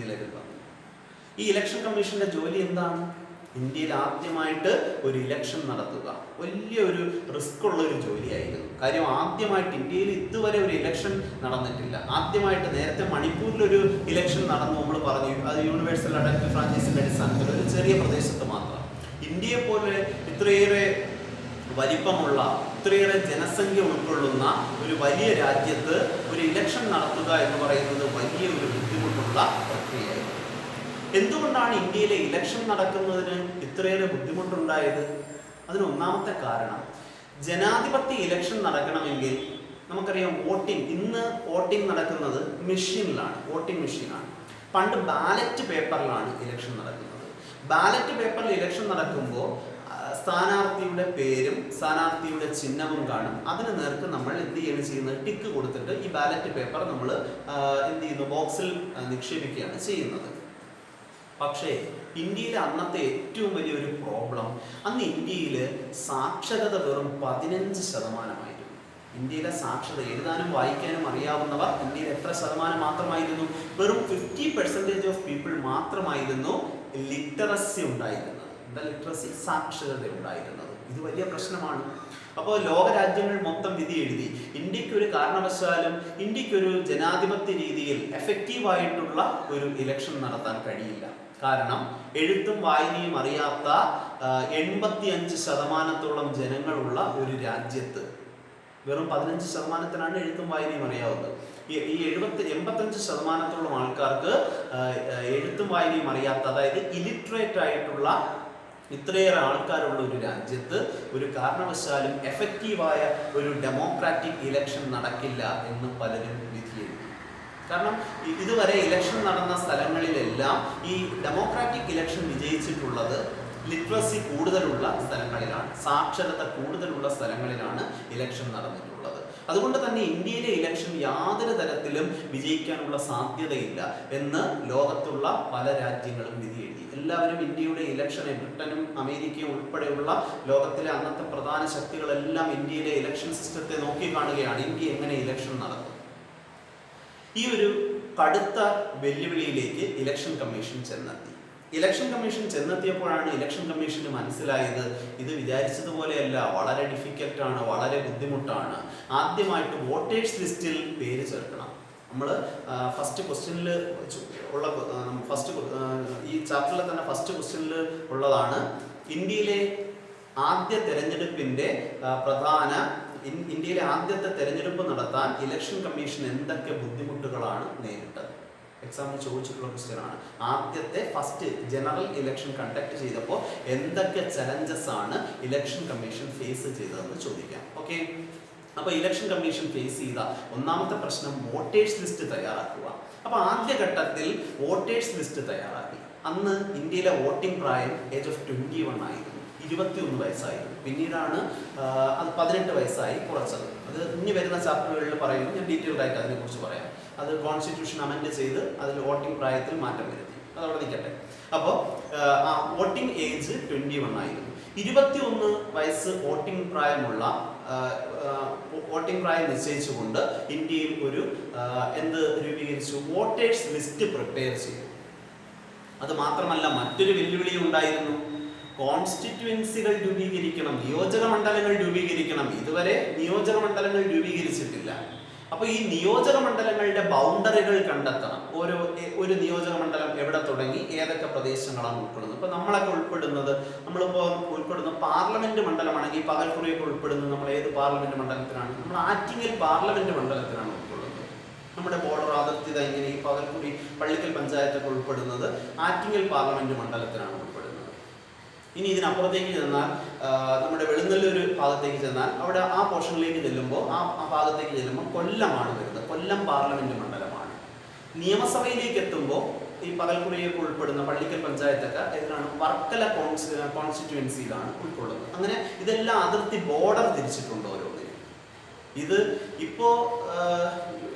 നിലവിൽ വന്നു. ഈ ഇലക്ഷൻ കമ്മീഷന്റെ ജോലി എന്താണ്? ഇന്ത്യയിൽ ആദ്യമായിട്ട് ഒരു ഇലക്ഷൻ നടത്തുക വലിയ ഒരു റിസ്ക് ഉള്ള ഒരു ജോലിയായിരുന്നു. കാര്യം ആദ്യമായിട്ട് ഇന്ത്യയിൽ ഇതുവരെ ഒരു ഇലക്ഷൻ നടന്നിട്ടില്ല. ആദ്യമായിട്ട് നേരത്തെ മണിപ്പൂരിൽ ഒരു ഇലക്ഷൻ നടന്നു, നമ്മൾ പറഞ്ഞു, അത് യൂണിവേഴ്സൽ അഡൽറ്റ് ഫ്രാഞ്ചൈസിന്റെ അടിസ്ഥാനത്തിൽ ഒരു ചെറിയ പ്രദേശത്ത് മാത്രം. ഇന്ത്യയെ പോലെ ഇത്രയേറെ വലിപ്പമുള്ള, ഇത്രയേറെ ജനസംഖ്യ ഉൾക്കൊള്ളുന്ന ഒരു വലിയ രാജ്യത്ത് ഒരു ഇലക്ഷൻ നടത്തുക എന്ന് പറയുന്നത് വലിയ ഒരു ബുദ്ധിമുട്ടുള്ള പ്രക്രിയയായിരുന്നു. എന്തുകൊണ്ടാണ് ഇന്ത്യയിലെ ഇലക്ഷൻ നടക്കുന്നതിന് ഇത്രയേറെ ബുദ്ധിമുട്ടുണ്ടായത്? അതിന് ഒന്നാമത്തെ കാരണം, ജനാധിപത്യ ഇലക്ഷൻ നടക്കണമെങ്കിൽ നമുക്കറിയാം ഇന്ന് വോട്ടിംഗ് നടക്കുന്നത് മെഷീനിലാണ്, വോട്ടിംഗ് മെഷീനാണ്. പണ്ട് ബാലറ്റ് പേപ്പറിലാണ് ഇലക്ഷൻ നടക്കുന്നത്. ബാലറ്റ് പേപ്പറിൽ ഇലക്ഷൻ നടക്കുമ്പോൾ സ്ഥാനാർത്ഥിയുടെ പേരും സ്ഥാനാർത്ഥിയുടെ ചിഹ്നവും കാണും. അതിന് നേർക്ക് നമ്മൾ എന്ത് ചെയ്യുന്നത്? ടിക്ക് കൊടുത്തിട്ട് ഈ ബാലറ്റ് പേപ്പർ നമ്മൾ എന്ത് ചെയ്യുന്നു? ബോക്സിൽ നിക്ഷേപിക്കുകയാണ് ചെയ്യുന്നത്. പക്ഷേ ഇന്ത്യയിലെ അന്നത്തെ ഏറ്റവും വലിയൊരു പ്രോബ്ലം, അന്ന് ഇന്ത്യയിൽ സാക്ഷരത വെറും 15%. ഇന്ത്യയിലെ സാക്ഷരത, എഴുതാനും വായിക്കാനും അറിയാവുന്നവർ ഇന്ത്യയിൽ എത്ര ശതമാനം മാത്രമായിരുന്നു? വെറും 50% ഓഫ് പീപ്പിൾ മാത്രമായിരുന്നു ലിറ്ററസി ഉണ്ടായിരുന്നത്. എന്താ ലിറ്ററസി? സാക്ഷരത ഉണ്ടായിരുന്നത്. ഇത് വലിയ പ്രശ്നമാണ്. അപ്പോൾ ലോകരാജ്യങ്ങൾ മൊത്തം വിധി എഴുതി ഇന്ത്യക്ക് ഒരു കാരണവശാലും ഇന്ത്യക്കൊരു ജനാധിപത്യ രീതിയിൽ എഫക്റ്റീവായിട്ടുള്ള ഒരു ഇലക്ഷൻ നടത്താൻ കഴിയില്ല. കാരണം എഴുത്തും വായനയും അറിയാത്ത 85% ജനങ്ങളുള്ള ഒരു രാജ്യത്ത് വെറും 15% എഴുത്തും വായനയും അറിയാവുന്നത്. ഈ 85% ആൾക്കാർക്ക് എഴുത്തും വായനയും അറിയാത്ത, അതായത് ഇലിറ്ററേറ്റ് ആയിട്ടുള്ള ഇത്രയേറെ ആൾക്കാരുള്ള ഒരു രാജ്യത്ത് ഒരു കാരണവശാലും എഫക്റ്റീവായ ഒരു ഡെമോക്രാറ്റിക് ഇലക്ഷൻ നടക്കില്ല എന്ന് പലരും വിധിയെഴുതി. കാരണം ഇതുവരെ ഇലക്ഷൻ നടന്ന സ്ഥലങ്ങളിലെല്ലാം ഈ ഡെമോക്രാറ്റിക് ഇലക്ഷൻ വിജയിച്ചിട്ടുള്ളത് ലിറ്ററസി കൂടുതലുള്ള സ്ഥലങ്ങളിലാണ്, സാക്ഷരത കൂടുതലുള്ള സ്ഥലങ്ങളിലാണ് ഇലക്ഷൻ നടന്നിട്ടുള്ളത്. അതുകൊണ്ട് തന്നെ ഇന്ത്യയിലെ ഇലക്ഷൻ യാതൊരു തരത്തിലും വിജയിക്കാനുള്ള സാധ്യതയില്ല എന്ന് ലോകത്തുള്ള പല രാജ്യങ്ങളും വിധി എഴുതി. എല്ലാവരും ഇന്ത്യയുടെ ഇലക്ഷനെ, ബ്രിട്ടനും അമേരിക്കയും ഉൾപ്പെടെയുള്ള ലോകത്തിലെ അന്നത്തെ പ്രധാന ശക്തികളെല്ലാം ഇന്ത്യയിലെ ഇലക്ഷൻ സിസ്റ്റത്തെ നോക്കിക്കാണുകയാണ്. ഇന്ത്യ എങ്ങനെ ഇലക്ഷൻ നടത്തും? ഈ ഒരു കടുത്ത വെല്ലുവിളിയിലേക്ക് ഇലക്ഷൻ കമ്മീഷൻ ചെന്നെത്തി. ഇലക്ഷൻ കമ്മീഷൻ ചെന്നെത്തിയപ്പോഴാണ് ഇലക്ഷൻ കമ്മീഷന് മനസ്സിലായത് ഇത് വിചാരിച്ചതുപോലെയല്ല, വളരെ ഡിഫിക്കൽട്ടാണ്, വളരെ ബുദ്ധിമുട്ടാണ്. ആദ്യമായിട്ട് വോട്ടേഴ്സ് ലിസ്റ്റിൽ പേര് ചേർക്കണം. നമ്മൾ ഫസ്റ്റ് ക്വസ്റ്റ്യനിൽ ഉള്ള ഈ ചാപ്റ്ററിലെ തന്നെ ഫസ്റ്റ് ക്വസ്റ്റ്യനിൽ ഉള്ളതാണ് ഇന്ത്യയിലെ ആദ്യ തെരഞ്ഞെടുപ്പിൻ്റെ ഇന്ത്യയിലെ ആദ്യത്തെ തെരഞ്ഞെടുപ്പ് നടത്താൻ ഇലക്ഷൻ കമ്മീഷൻ എന്തൊക്കെ ബുദ്ധിമുട്ടുകളാണ് നേരിട്ടത്. എക്സാമിന് ചോദിച്ചിട്ടുള്ള ക്വസ്റ്റ്യൻ ആണ്. ആദ്യത്തെ ഫസ്റ്റ് ജനറൽ ഇലക്ഷൻ കണ്ടക്ട് ചെയ്തപ്പോൾ എന്തൊക്കെ ചലഞ്ചസ് ആണ് ഇലക്ഷൻ കമ്മീഷൻ ഫേസ് ചെയ്തതെന്ന് ചോദിക്കാം. ഓക്കെ, അപ്പോൾ ഇലക്ഷൻ കമ്മീഷൻ ഫേസ് ചെയ്ത ഒന്നാമത്തെ പ്രശ്നം വോട്ടേഴ്സ് ലിസ്റ്റ് തയ്യാറാക്കുക. അപ്പോൾ ആദ്യഘട്ടത്തിൽ വോട്ടേഴ്സ് ലിസ്റ്റ് തയ്യാറാക്കി. അന്ന് ഇന്ത്യയിലെ വോട്ടിംഗ് പ്രായം ഏജ് ഓഫ് 21 ആയിരുന്നു, 21 വയസ്സായിരുന്നു. പിന്നീടാണ് അത് 18 വയസ്സായി കുറച്ചത്. അത് ഇനി വരുന്ന ചാപ്റ്ററുകളിൽ പറയുന്നു, ഞാൻ ഡീറ്റെയിൽഡ് ആയിട്ട് അതിനെക്കുറിച്ച് പറയാം. അത് കോൺസ്റ്റിറ്റ്യൂഷൻ അമെൻഡ് ചെയ്ത് അതിൽ വോട്ടിംഗ് പ്രായത്തിൽ മാറ്റം വരുത്തി, അതവിടെ നിൽക്കട്ടെ. അപ്പോൾ വോട്ടിംഗ് ഏജ് 21 ആയിരുന്നു. 21 വയസ്സ് വോട്ടിംഗ് പ്രായമുള്ള വോട്ടിംഗ് പ്രായം നിശ്ചയിച്ചുകൊണ്ട് ഇന്ത്യയിൽ ഒരു എന്ത് രൂപീകരിച്ചു? വോട്ടേഴ്സ് ലിസ്റ്റ് പ്രിപ്പയർ ചെയ്തു. അത് മാത്രമല്ല മറ്റൊരു വെല്ലുവിളി ഉണ്ടായിരുന്നു. കോൺസ്റ്റിറ്റ്യുവൻസികൾ രൂപീകരിക്കണം, നിയോജക മണ്ഡലങ്ങൾ രൂപീകരിക്കണം. ഇതുവരെ നിയോജക മണ്ഡലങ്ങൾ രൂപീകരിച്ചിട്ടില്ല. അപ്പോൾ ഈ നിയോജക മണ്ഡലങ്ങളുടെ ബൗണ്ടറികൾ കണ്ടെത്തണം. ഒരു നിയോജക മണ്ഡലം എവിടെ തുടങ്ങി ഏതൊക്കെ പ്രദേശങ്ങളാണ് ഉൾപ്പെടുന്നത്. ഇപ്പോൾ നമ്മളിപ്പോൾ ഉൾപ്പെടുന്ന പാർലമെന്റ് മണ്ഡലമാണെങ്കിൽ പകൽക്കുറിയൊക്കെ ഉൾപ്പെടുന്നത് നമ്മൾ ഏത് പാർലമെന്റ് മണ്ഡലത്തിലാണ്? നമ്മൾ ആറ്റിങ്ങൽ പാർലമെന്റ് മണ്ഡലത്തിലാണ് ഉൾക്കൊള്ളുന്നത്. നമ്മുടെ ബോർഡർ അതിർത്തി ഇങ്ങനെ ഈ പകൽക്കുറി പള്ളിക്കൽ പഞ്ചായത്തൊക്കെ ഉൾപ്പെടുന്നത് ആറ്റിങ്ങൽ പാർലമെന്റ് മണ്ഡലത്തിലാണ് ഉൾപ്പെടുന്നത്. ഇനി ഇതിനപ്പുറത്തേക്ക് ചെന്നാൽ നമ്മുടെ വെളുന്നല്ലൂർ ഭാഗത്തേക്ക് ചെന്നാൽ അവിടെ ആ പോർഷനിലേക്ക് ചെല്ലുമ്പോൾ ആ ഭാഗത്തേക്ക് ചെല്ലുമ്പോൾ കൊല്ലമാണ് വരുന്നത്. കൊല്ലം പാർലമെന്റ് മണ്ഡലമാണ്. നിയമസഭയിലേക്ക് എത്തുമ്പോൾ ഈ പകൽക്കുറിയൊക്കെ ഉൾപ്പെടുന്ന പള്ളിക്കൽ പഞ്ചായത്തൊക്കെ ഇതിലാണ് വർക്കല കോൺസ്റ്റിറ്റ്യുവൻസിയിലാണ് ഉൾക്കൊള്ളുന്നത്. അങ്ങനെ ഇതെല്ലാം അതിർത്തി ബോർഡർ തിരിച്ചിട്ടുണ്ട് ഓരോന്നിനും. ഇത് ഇപ്പോൾ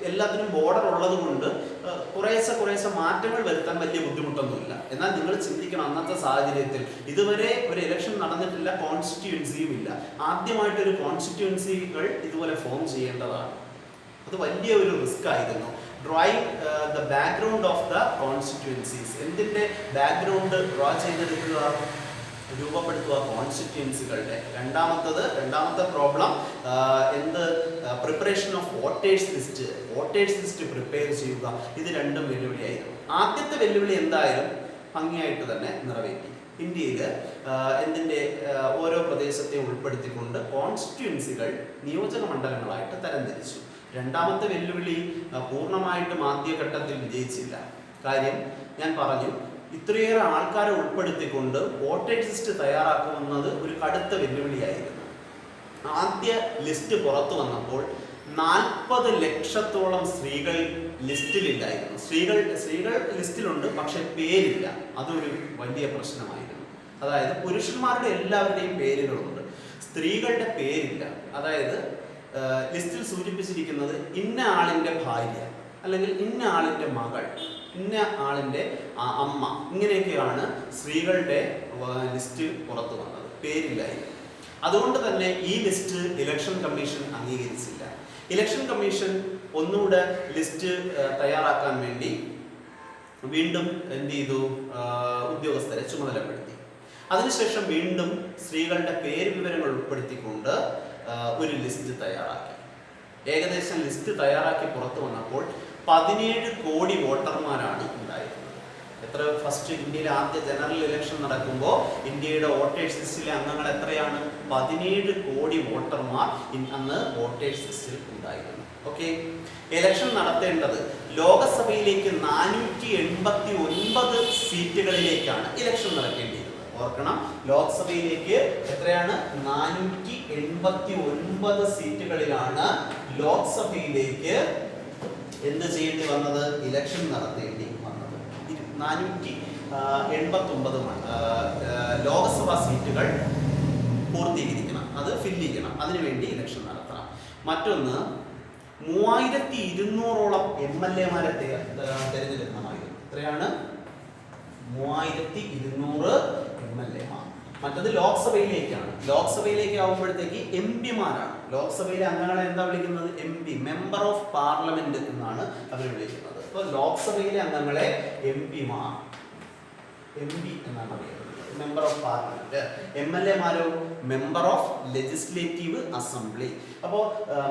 എല്ലാത്തിനും ബോർഡർ ഉള്ളത് കൊണ്ട് കുറേശ്ശെ മാറ്റങ്ങൾ വരുത്താൻ വലിയ ബുദ്ധിമുട്ടൊന്നുമില്ല. എന്നാൽ നിങ്ങൾ ചിന്തിക്കണം, അന്നത്തെ സാഹചര്യത്തിൽ ഇതുവരെ ഒരു ഇലക്ഷൻ നടന്നിട്ടില്ല, കോൺസ്റ്റിറ്റ്യുവൻസിയും ഇല്ല. ആദ്യമായിട്ടൊരു കോൺസ്റ്റിറ്റ്യുവൻസികൾ ഇതുപോലെ ഫോം ചെയ്യേണ്ടതാണ്. അത് വലിയ ഒരു റിസ്ക് ആയിരുന്നു. Drawing the background of the constituencies. എന്തിൻ്റെ ബാക്ക്ഗ്രൗണ്ട് ഡ്രോ ചെയ്തെടുക്കുക, രൂപപ്പെടുത്തുക കോൺസ്റ്റിറ്റ്യുവൻസികളുടെ. രണ്ടാമത്തെ problem preparation of voters list prepare ചെയ്യുക. ഇത് രണ്ടും വെല്ലുവിളിയായിരുന്നു. ആദ്യത്തെ വെല്ലുവിളി എന്തായാലും ഭംഗിയായിട്ട് തന്നെ നിറവേറ്റി. ഇന്ത്യയിൽ ഓരോ പ്രദേശത്തെ ഉൾപ്പെടുത്തിക്കൊണ്ട് കോൺസ്റ്റിറ്റ്യുവൻസികൾ നിയോജക മണ്ഡലങ്ങളായിട്ട് തരംതിരിച്ചു. രണ്ടാമത്തെ വെല്ലുവിളി പൂർണ്ണമായിട്ടും ആദ്യഘട്ടത്തിൽ വിജയിച്ചില്ല. കാര്യം ഞാൻ പറഞ്ഞു, ഇത്രയേറെ ആൾക്കാരെ ഉൾപ്പെടുത്തിക്കൊണ്ട് വോട്ടേഴ്സ് ലിസ്റ്റ് തയ്യാറാക്കുന്നത് ഒരു കടുത്ത വെല്ലുവിളിയായിരുന്നു. ആദ്യ ലിസ്റ്റ് പുറത്തു വന്നപ്പോൾ 40 ലക്ഷത്തോളം സ്ത്രീകൾ ലിസ്റ്റിലില്ലായിരുന്നു. സ്ത്രീകൾ ലിസ്റ്റിലുണ്ട്, പക്ഷെ പേരില്ല. അതൊരു വലിയ പ്രശ്നമായിരുന്നു. അതായത് പുരുഷന്മാരുടെ എല്ലാവരുടെയും പേരുകളുണ്ട്, സ്ത്രീകളുടെ പേരില്ല. അതായത് ലിസ്റ്റിൽ സൂചിപ്പിച്ചിരിക്കുന്നത് ഇന്ന ആളിൻ്റെ ഭാര്യ, അല്ലെങ്കിൽ ഇന്ന ആളിൻ്റെ മകൾ, ഇന്ന ആളിൻ്റെ അമ്മ, ഇങ്ങനെയൊക്കെയാണ് സ്ത്രീകളുടെ ലിസ്റ്റ് പുറത്തു വന്നത്. പേരില്ലായിരുന്നു. അതുകൊണ്ട് തന്നെ ഈ ലിസ്റ്റ് ഇലക്ഷൻ കമ്മീഷൻ അംഗീകരിച്ചില്ല. ഇലക്ഷൻ കമ്മീഷൻ ഒന്നുകൂടെ ലിസ്റ്റ് തയ്യാറാക്കാൻ വേണ്ടി വീണ്ടും എന്ത് ചെയ്തു? ഉദ്യോഗസ്ഥരെ ചുമതലപ്പെടുത്തി. അതിനുശേഷം വീണ്ടും സ്ത്രീകളുടെ പേര് വിവരങ്ങൾ ഉൾപ്പെടുത്തിക്കൊണ്ട് ഒരു ലിസ്റ്റ് തയ്യാറാക്കി. ഏകദേശം ലിസ്റ്റ് തയ്യാറാക്കി പുറത്തു വന്നപ്പോൾ 17 കോടി വോട്ടർമാരാണ് ഉണ്ടായിരുന്നത്. എത്ര ഫസ്റ്റ് ഇന്ത്യയിലെ ആദ്യ ജനറൽ ഇലക്ഷൻ നടക്കുമ്പോൾ ഇന്ത്യയുടെ വോട്ടേഴ്സ് ലിസ്റ്റിലെ അംഗങ്ങൾ എത്രയാണ്? 17 കോടി വോട്ടർമാർ അന്ന് വോട്ടേഴ്സ് ലിസ്റ്റിൽ ഉണ്ടായിരുന്നു. ഓക്കെ, ഇലക്ഷൻ നടത്തേണ്ടത് ലോകസഭയിലേക്ക് 489 സീറ്റുകളിലേക്കാണ് ഇലക്ഷൻ നടക്കേണ്ടിയിരുന്നത്. ഓർക്കണം, ലോക്സഭയിലേക്ക് എത്രയാണ്? 489 സീറ്റുകളിലാണ് ലോക്സഭയിലേക്ക് എന്ത് ചെയ്യേണ്ടി വന്നത്? ഇലക്ഷൻ നടത്തേണ്ടി വന്നത്. 489 ലോകസഭാ സീറ്റുകൾ പൂർത്തീകരിക്കണം, അത് ഫില്ല് ചെയ്യണം. അതിനുവേണ്ടി ഇലക്ഷൻ നടത്തണം. മറ്റൊന്ന്, 3200ഓളം MLA-മാരെ തിരഞ്ഞെടുക്കണമായിരുന്നു. എത്രയാണ്? 3200 MLA-മാർ. മറ്റത് ലോക്സഭയിലേക്കാണ്. ലോക്സഭയിലേക്ക് ആവുമ്പോഴത്തേക്ക് MP-മാരാണ്. ലോക്സഭയിലെ അംഗങ്ങളെ എന്താ വിളിക്കുന്നത്? MP, മെമ്പർ ഓഫ് പാർലമെന്റ് എന്നാണ് അവർ വിളിക്കുന്നത്. അപ്പോൾ ലോക്സഭയിലെ അംഗങ്ങളെ MP എന്നാണ് അറിയുന്നത്, മെമ്പർ ഓഫ് പാർലമെന്റ്. MLA-മാരോ മെമ്പർ ഓഫ് ലെജിസ്ലേറ്റീവ് അസംബ്ലി. അപ്പോൾ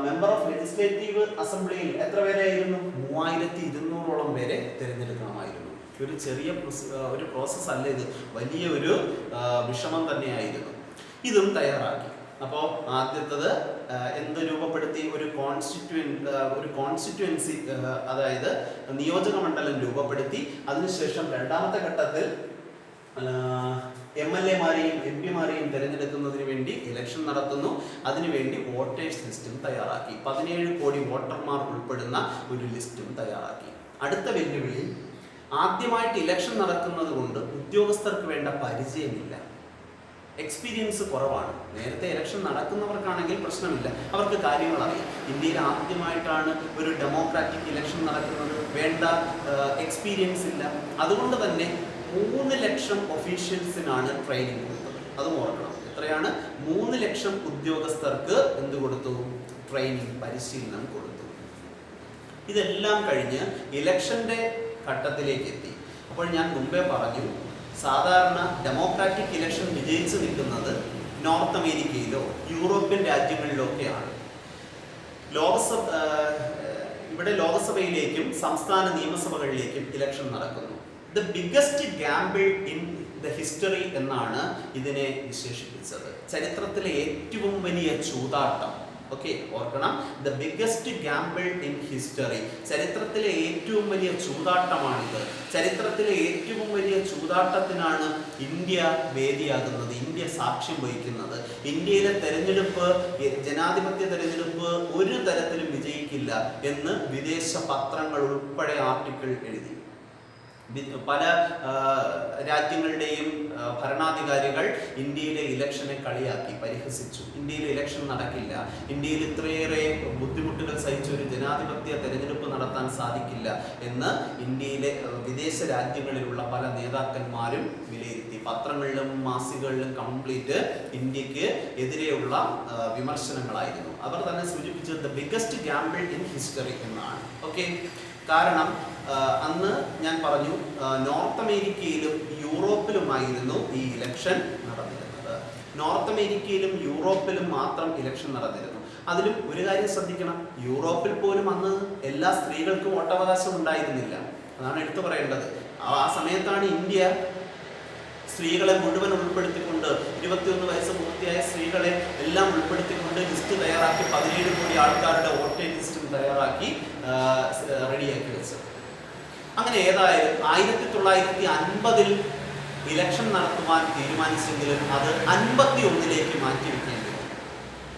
മെമ്പർ ഓഫ് ലെജിസ്ലേറ്റീവ് അസംബ്ലിയിൽ എത്ര പേരായിരുന്നു? 3200ഓളം പേരെ തിരഞ്ഞെടുക്കണമായിരുന്നു. ഒരു ചെറിയ ഒരു പ്രോസസ്സ് അല്ല ഇത്, വലിയ ഒരു വിഷമം തന്നെയായിരുന്നു. ഇതും തയ്യാറാക്കി. അപ്പോൾ ആദ്യത്തത് എന്ത് രൂപപ്പെടുത്തി? ഒരു കോൺസ്റ്റിറ്റ്യുവൻസി, അതായത് നിയോജക മണ്ഡലം രൂപപ്പെടുത്തി. അതിനുശേഷം രണ്ടാമത്തെ ഘട്ടത്തിൽ MLA-മാരെയും MP-മാരെയും തിരഞ്ഞെടുക്കുന്നതിന് വേണ്ടി ഇലക്ഷൻ നടത്തുന്നു. അതിനുവേണ്ടി വോട്ടേഴ്സ് ലിസ്റ്റും തയ്യാറാക്കി. 17 കോടി വോട്ടർമാർ ഉൾപ്പെടുന്ന ഒരു ലിസ്റ്റും തയ്യാറാക്കി. അടുത്ത വെല്ലുവിളി, ആദ്യമായിട്ട് ഇലക്ഷൻ നടക്കുന്നത് കൊണ്ട് ഉദ്യോഗസ്ഥർക്ക് വേണ്ട പരിചയമില്ല, എക്സ്പീരിയൻസ് കുറവാണ്. നേരത്തെ ഇലക്ഷൻ നടക്കുന്നവർക്കാണെങ്കിൽ പ്രശ്നമില്ല, അവർക്ക് കാര്യങ്ങൾ അറിയാം. ഇന്ത്യയിൽ ആദ്യമായിട്ടാണ് ഒരു ഡെമോക്രാറ്റിക് ഇലക്ഷൻ നടക്കുന്നത്, വേണ്ട എക്സ്പീരിയൻസ് ഇല്ല. അതുകൊണ്ട് തന്നെ 3 ലക്ഷം ഒഫീഷ്യൽസിനാണ് ട്രെയിനിങ് കൊടുത്തത്. അതും ഓർക്കണം. എത്രയാണ്? 3 ലക്ഷം ഉദ്യോഗസ്ഥർക്ക് എന്ത് കൊടുത്തു? ട്രെയിനിങ്, പരിശീലനം കൊടുത്തു. ഇതെല്ലാം കഴിഞ്ഞ് ഇലക്ഷന്റെ ഘട്ടത്തിലേക്ക് എത്തി. അപ്പോൾ ഞാൻ മുമ്പേ പറഞ്ഞു, സാധാരണ ഡെമോക്രാറ്റിക് ഇലക്ഷൻ വിജയിച്ചു നിൽക്കുന്നത് നോർത്ത് അമേരിക്കയിലോ യൂറോപ്യൻ രാജ്യങ്ങളിലോ ഒക്കെയാണ്. ഇവിടെ ലോകസഭയിലേക്കും സംസ്ഥാന നിയമസഭകളിലേക്കും ഇലക്ഷൻ നടക്കുന്നു. The biggest Gamble in the history എന്നാണ് ഇതിനെ വിശേഷിപ്പിച്ചത്. ചരിത്രത്തിലെ ഏറ്റവും വലിയ ചൂതാട്ടം. ഓക്കെ, ഓർക്കണം, the biggest Gamble in history. ചരിത്രത്തിലെ ഏറ്റവും വലിയ ചൂതാട്ടമാണിത്. ചരിത്രത്തിലെ ഏറ്റവും വലിയ ചൂതാട്ടത്തിനാണ് ഇന്ത്യ വേദിയാകുന്നത്, ഇന്ത്യ സാക്ഷ്യം വഹിക്കുന്നത്. ഇന്ത്യയിലെ തെരഞ്ഞെടുപ്പ്, ജനാധിപത്യ തെരഞ്ഞെടുപ്പ് ഒരു തരത്തിലും വിജയിക്കില്ല എന്ന് വിദേശ പത്രങ്ങൾ ഉൾപ്പെടെ ആർട്ടിക്കിൾ എഴുതി. പല രാജ്യങ്ങളുടെയും ഭരണാധികാരികൾ ഇന്ത്യയിലെ ഇലക്ഷനെ കളിയാക്കി, പരിഹസിച്ചു. ഇന്ത്യയിൽ ഇലക്ഷൻ നടക്കില്ല, ഇന്ത്യയിൽ ഇത്രയേറെ ബുദ്ധിമുട്ടുകൾ സഹിച്ച ഒരു ജനാധിപത്യ തെരഞ്ഞെടുപ്പ് നടത്താൻ സാധിക്കില്ല എന്ന് ഇന്ത്യയിലെ വിദേശ രാജ്യങ്ങളിലുള്ള പല നേതാക്കന്മാരും വിലയിരുത്തി. പത്രങ്ങളിലും മാസികകളിലും കംപ്ലീറ്റ് ഇന്ത്യക്ക് എതിരെയുള്ള വിമർശനങ്ങളായിരുന്നു. അവർ തന്നെ സൂചിപ്പിച്ചത് the biggest Gamble in history എന്നാണ്. ഓക്കെ, കാരണം അന്ന് ഞാൻ പറഞ്ഞു, നോർത്ത് അമേരിക്കയിലും യൂറോപ്പിലുമായിരുന്നു ഈ ഇലക്ഷൻ നടന്നിരുന്നത്. നോർത്ത് അമേരിക്കയിലും യൂറോപ്പിലും മാത്രം ഇലക്ഷൻ നടന്നിരുന്നു. അതിലും ഒരു കാര്യം ശ്രദ്ധിക്കണം, യൂറോപ്പിൽ പോലും അന്ന് എല്ലാ സ്ത്രീകൾക്കും വോട്ടവകാശം ഉണ്ടായിരുന്നില്ല. അതാണ് എടുത്തു പറയേണ്ടത്. ആ സമയത്താണ് ഇന്ത്യ സ്ത്രീകളെ മുഴുവൻ ഉൾപ്പെടുത്തിക്കൊണ്ട് 21 വയസ്സ് പൂർത്തിയായ സ്ത്രീകളെ എല്ലാം ഉൾപ്പെടുത്തിക്കൊണ്ട് ലിസ്റ്റ് തയ്യാറാക്കി 17 കോടി ആൾക്കാരുടെ വോട്ടേഴ്സ് ലിസ്റ്റും തയ്യാറാക്കി റെഡിയാക്കി വെച്ചത്. അങ്ങനെ ഏതായാലും 1950 ഇലക്ഷൻ നടത്തുവാൻ തീരുമാനിച്ചെങ്കിലും അത് 51 മാറ്റിവെക്കേണ്ടി വന്നു.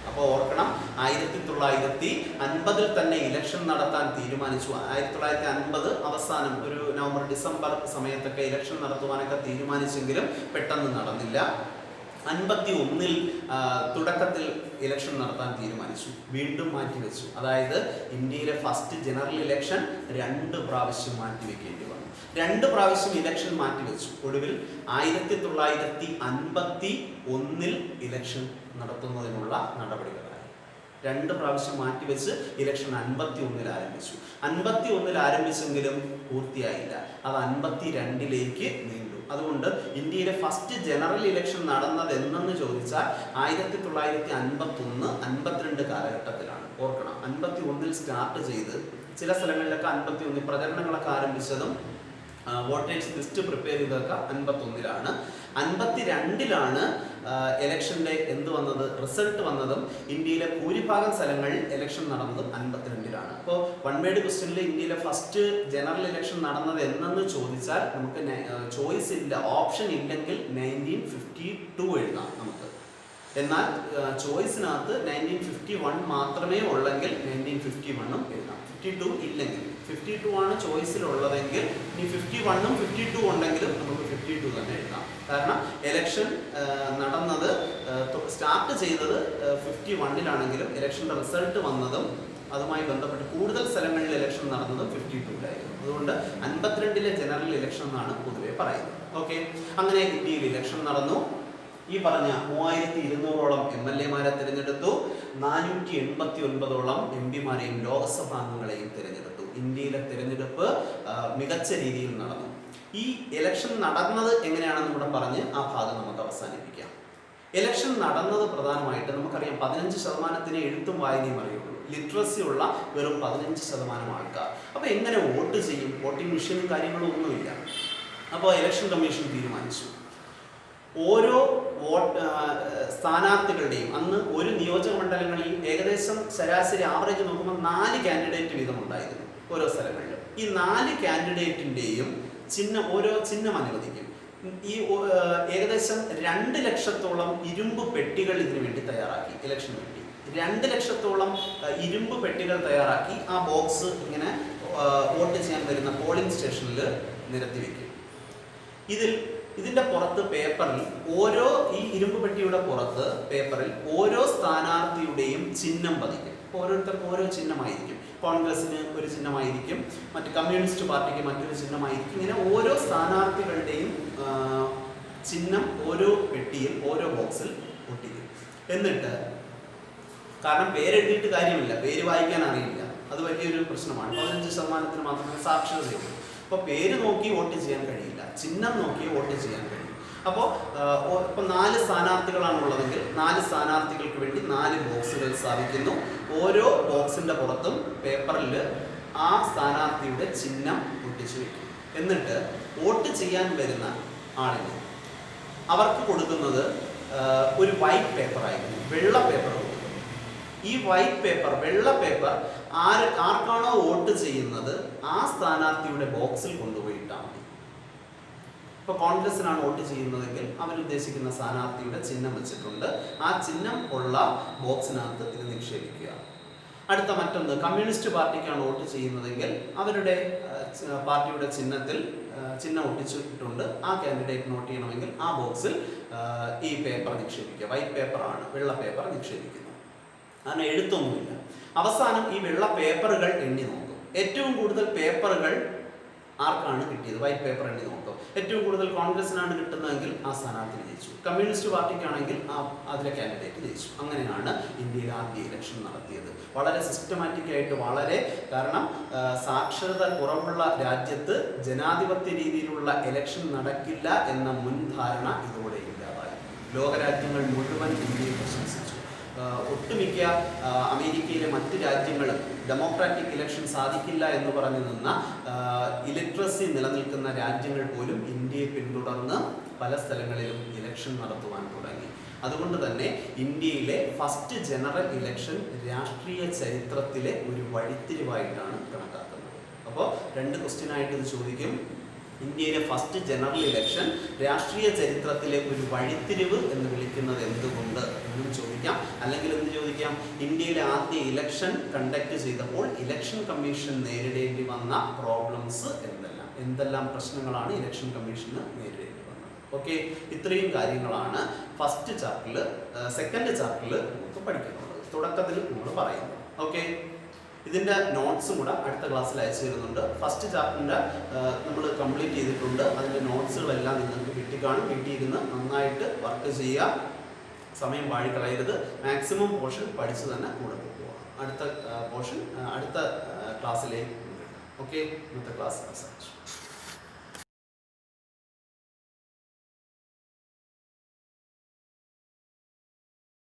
അപ്പോൾ ഓർക്കണം, 1950 തന്നെ ഇലക്ഷൻ നടത്താൻ തീരുമാനിച്ചു. 1950 അവസാനം ഒരു നവംബർ ഡിസംബർ സമയത്തൊക്കെ ഇലക്ഷൻ നടത്തുവാനൊക്കെ തീരുമാനിച്ചെങ്കിലും പെട്ടെന്ന് നടന്നില്ല. 51 തുടക്കത്തിൽ ഇലക്ഷൻ നടത്താൻ തീരുമാനിച്ചു, വീണ്ടും മാറ്റിവെച്ചു. അതായത് ഇന്ത്യയിലെ ഫസ്റ്റ് ജനറൽ ഇലക്ഷൻ 2 പ്രാവശ്യം മാറ്റിവെക്കേണ്ടി വന്നു. 2 പ്രാവശ്യം ഇലക്ഷൻ മാറ്റിവെച്ചു. ഒടുവിൽ 1951 ഇലക്ഷൻ നടത്തുന്നതിനുള്ള നടപടികളായി. 2 പ്രാവശ്യം മാറ്റിവെച്ച് ഇലക്ഷൻ 51 ആരംഭിച്ചു. 51 ആരംഭിച്ചെങ്കിലും പൂർത്തിയായില്ല. അത് 52 നീണ്ടു. അതുകൊണ്ട് ഇന്ത്യയിലെ ഫസ്റ്റ് ജനറൽ ഇലക്ഷൻ നടന്നത് എന്നെന്ന് ചോദിച്ചാൽ 1951, 52 കാലഘട്ടത്തിലാണ്. ഓർക്കണം, 51 സ്റ്റാർട്ട് ചെയ്ത് ചില സ്ഥലങ്ങളിലൊക്കെ 51 പ്രചരണങ്ങളൊക്കെ ആരംഭിച്ചതും വോട്ടേഴ്സ് ലിസ്റ്റ് പ്രിപ്പയർ ചെയ്തതൊക്കെ 51 52 ഇലക്ഷൻ്റെ വന്നത്, റിസൾട്ട് വന്നതും ഇന്ത്യയിലെ ഭൂരിഭാഗം സ്ഥലങ്ങളിൽ ഇലക്ഷൻ നടന്നതും 52 അപ്പോൾ വൺ വേർഡ് ക്വസ്റ്റ്യനിൽ ഇന്ത്യയിലെ ഫസ്റ്റ് ജനറൽ ഇലക്ഷൻ നടന്നത് എന്നെന്ന് ചോദിച്ചാൽ നമുക്ക് ചോയ്സ് ഇല്ല, ഓപ്ഷൻ ഇല്ലെങ്കിൽ 1952 എഴുതാം നമുക്ക്. എന്നാൽ ചോയ്സിനകത്ത് 1951 മാത്രമേ ഉള്ളെങ്കിൽ 1951 എഴുതാം. 52 ഇല്ലെങ്കിൽ 52 ആണ് ചോയ്സിലുള്ളതെങ്കിൽ ഇനി 51ഉം 52 ഉണ്ടെങ്കിലും നമുക്ക് 52 തന്നെ എഴുതാം. കാരണം എലക്ഷൻ നടന്നത് സ്റ്റാർട്ട് ചെയ്തത് 51 ഇലക്ഷൻ്റെ റിസൾട്ട് വന്നതും അതുമായി ബന്ധപ്പെട്ട് കൂടുതൽ സ്ഥലങ്ങളിൽ ഇലക്ഷൻ നടന്നതും 52 അതുകൊണ്ട് 52 ജനറൽ ഇലക്ഷൻ എന്നാണ് പൊതുവെ പറയുന്നത്. ഓക്കെ, അങ്ങനെ ഇന്ത്യയിൽ ഇലക്ഷൻ നടന്നു. ഈ പറഞ്ഞ 3200ഓളം MLA-മാരെ തിരഞ്ഞെടുത്തു. 489ഓളം MP-മാരെയും ലോക്സഭാംഗങ്ങളെയും തിരഞ്ഞെടുത്തു. ഇന്ത്യയിലെ തിരഞ്ഞെടുപ്പ് മികച്ച രീതിയിൽ നടന്നു. ഈ ഇലക്ഷൻ നടന്നത് എങ്ങനെയാണെന്ന് കൂടെ പറഞ്ഞ് ആ ഭാഗം നമുക്ക് അവസാനിപ്പിക്കാം. ഇലക്ഷൻ നടന്നത് പ്രധാനമായിട്ട് നമുക്കറിയാം 15% എഴുത്തും വായനയും അറിയുള്ളൂ. ലിറ്ററസി ഉള്ള വെറും 15% ആൾക്കാർ. അപ്പോൾ എങ്ങനെ വോട്ട് ചെയ്യും? വോട്ടിംഗ് മെഷീനും കാര്യങ്ങളും ഒന്നുമില്ല. അപ്പോൾ ഇലക്ഷൻ കമ്മീഷൻ തീരുമാനിച്ചു, ഓരോ സ്ഥാനാർത്ഥികളുടെയും അന്ന് ഒരു നിയോജക മണ്ഡലങ്ങളിൽ ഏകദേശം ശരാശരി ആവറേജ് നോക്കുമ്പോൾ 4 കാൻഡിഡേറ്റ് വീതം ഉണ്ടായിരുന്നു ഓരോ സ്ഥലങ്ങളിലും. ഈ 4 കാൻഡിഡേറ്റിൻ്റെയും ഓരോ ചിഹ്നം അനുവദിക്കും. ഈ ഏകദേശം 2 ലക്ഷത്തോളം ഇരുമ്പ് പെട്ടികൾ ഇതിനു വേണ്ടി തയ്യാറാക്കി. ഇലക്ഷന് വേണ്ടി 2 ലക്ഷത്തോളം ഇരുമ്പ് പെട്ടികൾ തയ്യാറാക്കി ആ ബോക്സ് ഇങ്ങനെ വോട്ട് ചെയ്യാൻ വരുന്ന പോളിംഗ് സ്റ്റേഷനിൽ നിരത്തി വയ്ക്കും. ഇതിന്റെ പുറത്ത് പേപ്പറിൽ ഈ ഇരുമ്പ് പെട്ടിയുടെ പുറത്ത് പേപ്പറിൽ ഓരോ സ്ഥാനാർത്ഥിയുടെയും ചിഹ്നം പതിക്കും. ഓരോരുത്തർക്കും ഓരോ ചിഹ്നമായിരിക്കും. കോൺഗ്രസിന് ഒരു ചിഹ്നമായിരിക്കും, മറ്റ് കമ്മ്യൂണിസ്റ്റ് പാർട്ടിക്ക് മറ്റൊരു ചിഹ്നമായിരിക്കും. ഇങ്ങനെ ഓരോ സ്ഥാനാർത്ഥികളുടെയും ചിഹ്നം ഓരോ പെട്ടിയിൽ ഓരോ ബോക്സിൽ ഒട്ടിക്കും. എന്നിട്ട് കാരണം പേരെഴുതിയിട്ട് കാര്യമില്ല, പേര് വായിക്കാൻ അറിയില്ല, അത് വലിയൊരു പ്രശ്നമാണ്. 15% മാത്രമേ സാക്ഷരതയുള്ളൂ. അപ്പോൾ പേര് നോക്കി വോട്ട് ചെയ്യാൻ കഴിയില്ല, ചിഹ്നം നോക്കി വോട്ട് ചെയ്യാൻ കഴിയും. അപ്പോൾ ഇപ്പം 4 സ്ഥാനാർത്ഥികളാണ് ഉള്ളതെങ്കിൽ 4 സ്ഥാനാർത്ഥികൾക്ക് വേണ്ടി 4 ബോക്സുകൾ സ്ഥാപിക്കുന്നു. ഓരോ ബോക്സിൻ്റെ പുറത്തും പേപ്പറിൽ ആ സ്ഥാനാർത്ഥിയുടെ ചിഹ്നം ഒട്ടിച്ചു വയ്ക്കും. എന്നിട്ട് വോട്ട് ചെയ്യാൻ വരുന്ന ആളിന് അവർക്ക് കൊടുക്കുന്നത് ഒരു വൈറ്റ് പേപ്പറായിരുന്നു, വെള്ള പേപ്പർ കൊടുക്കും. ഈ വൈറ്റ് പേപ്പർ, വെള്ള പേപ്പർ ആർക്കാണോ വോട്ട് ചെയ്യുന്നത് ആ സ്ഥാനാർത്ഥിയുടെ ബോക്സിൽ കൊണ്ടുപോയിട്ടാണ് മതി. ഇപ്പോൾ കോൺഗ്രസിനാണ് വോട്ട് ചെയ്യുന്നതെങ്കിൽ അവരുദ്ദേശിക്കുന്ന സ്ഥാനാർത്ഥിയുടെ ചിഹ്നം വെച്ചിട്ടുണ്ട്. ആ ചിഹ്നം ഉള്ള ബോക്സിനകത്ത് ഇത് നിക്ഷേപിക്കുക. അടുത്ത മറ്റൊന്ന്, കമ്മ്യൂണിസ്റ്റ് പാർട്ടിക്കാണ് വോട്ട് ചെയ്യുന്നതെങ്കിൽ അവരുടെ പാർട്ടിയുടെ ചിഹ്നം ഒട്ടിച്ചിട്ടുണ്ട്. ആ കാൻഡിഡേറ്റ് വോട്ട് ചെയ്യണമെങ്കിൽ ആ ബോക്സിൽ ഈ പേപ്പർ നിക്ഷേപിക്കുക. വൈറ്റ് പേപ്പറാണ്, വെള്ള പേപ്പർ നിക്ഷേപിക്കുന്നു. അങ്ങനെ എഴുത്തൊന്നുമില്ല. അവസാനം ഈ വെള്ള പേപ്പറുകൾ എണ്ണി നോക്കും. ഏറ്റവും കൂടുതൽ പേപ്പറുകൾ ആർക്കാണ് കിട്ടിയത്, വൈറ്റ് പേപ്പർ എണ്ണി നോക്കും. ഏറ്റവും കൂടുതൽ കോൺഗ്രസിനാണ് കിട്ടുന്നതെങ്കിൽ ആ സ്ഥാനാർത്ഥി ജയിച്ചു. കമ്മ്യൂണിസ്റ്റ് പാർട്ടിക്കാണെങ്കിൽ അതിലെ കാൻഡിഡേറ്റ് ജയിച്ചു. അങ്ങനെയാണ് ഇന്ത്യയിൽ ആദ്യ ഇലക്ഷൻ നടത്തിയത്. വളരെ സിസ്റ്റമാറ്റിക് ആയിട്ട്, കാരണം സാക്ഷരത കുറവുള്ള രാജ്യത്ത് ജനാധിപത്യ രീതിയിലുള്ള ഇലക്ഷൻ നടക്കില്ല എന്ന മുൻധാരണ ഇതോടെ ഇല്ലാതായി. ലോകരാജ്യങ്ങൾ മുഴുവൻ ഇന്ത്യയെ പ്രശംസിച്ചു. ഒട്ടുമിക്ക അമേരിക്കയിലെ മറ്റ് രാജ്യങ്ങളും ഡെമോക്രാറ്റിക് ഇലക്ഷൻ സാധിക്കില്ല എന്ന് പറഞ്ഞു നിന്ന ഇലിറ്ററസി നിലനിൽക്കുന്ന രാജ്യങ്ങൾ പോലും ഇന്ത്യയെ പിന്തുടർന്ന് പല സ്ഥലങ്ങളിലും ഇലക്ഷൻ നടത്തുവാൻ തുടങ്ങി. അതുകൊണ്ട് തന്നെ ഇന്ത്യയിലെ ഫസ്റ്റ് ജനറൽ ഇലക്ഷൻ രാഷ്ട്രീയ ചരിത്രത്തിലെ ഒരു വഴിത്തിരിവായിട്ടാണ് കണക്കാക്കുന്നത്. അപ്പോൾ 2 ക്വസ്റ്റ്യനായിട്ട് ഇത് ചോദിക്കും. ഇന്ത്യയിലെ ഫസ്റ്റ് ജനറൽ ഇലക്ഷൻ രാഷ്ട്രീയ ചരിത്രത്തിലെ ഒരു വഴിത്തിരിവ് എന്ന് വിളിക്കുന്നത് എന്തുകൊണ്ട് എന്നും ചോദിക്കാം. അല്ലെങ്കിൽ എന്ത് ചോദിക്കാം, ഇന്ത്യയിലെ ആദ്യ ഇലക്ഷൻ കണ്ടക്ട് ചെയ്തപ്പോൾ ഇലക്ഷൻ കമ്മീഷൻ നേരിടേണ്ടി വന്ന പ്രോബ്ലംസ് എന്തെല്ലാം പ്രശ്നങ്ങളാണ് ഇലക്ഷൻ കമ്മീഷന് നേരിടേണ്ടി വന്നത്. ഓക്കെ, ഇത്രയും കാര്യങ്ങളാണ് ഫസ്റ്റ് ചാപ്റ്ററിൽ. സെക്കൻഡ് ചാപ്റ്ററിൽ നമുക്ക് പഠിക്കുന്നുള്ളത്, തുടക്കത്തിൽ നമ്മൾ പറയുന്നത്. ഓക്കെ, ഇതിൻ്റെ നോട്ട്സും കൂടെ അടുത്ത ക്ലാസ്സിൽ അയച്ചു തരുന്നുണ്ട്. ഫസ്റ്റ് ചാപ്റ്ററിൻ്റെ നമ്മൾ കംപ്ലീറ്റ് ചെയ്തിട്ടുണ്ട്. അതിൻ്റെ നോട്ട്സുകളെല്ലാം നിങ്ങൾക്ക് കിട്ടിക്കാണും. കിട്ടിയിരുന്ന് നന്നായിട്ട് വർക്ക് ചെയ്യുക, സമയം പാഴിക്കളയരുത്. മാക്സിമം പോർഷൻ പഠിച്ചു തന്നെ കൂടെ പോകും. അടുത്ത പോർഷൻ അടുത്ത ക്ലാസ്സിലേക്ക്. ഓക്കെ, ഇന്നത്തെ ക്ലാസ് അവസാനിച്ചു.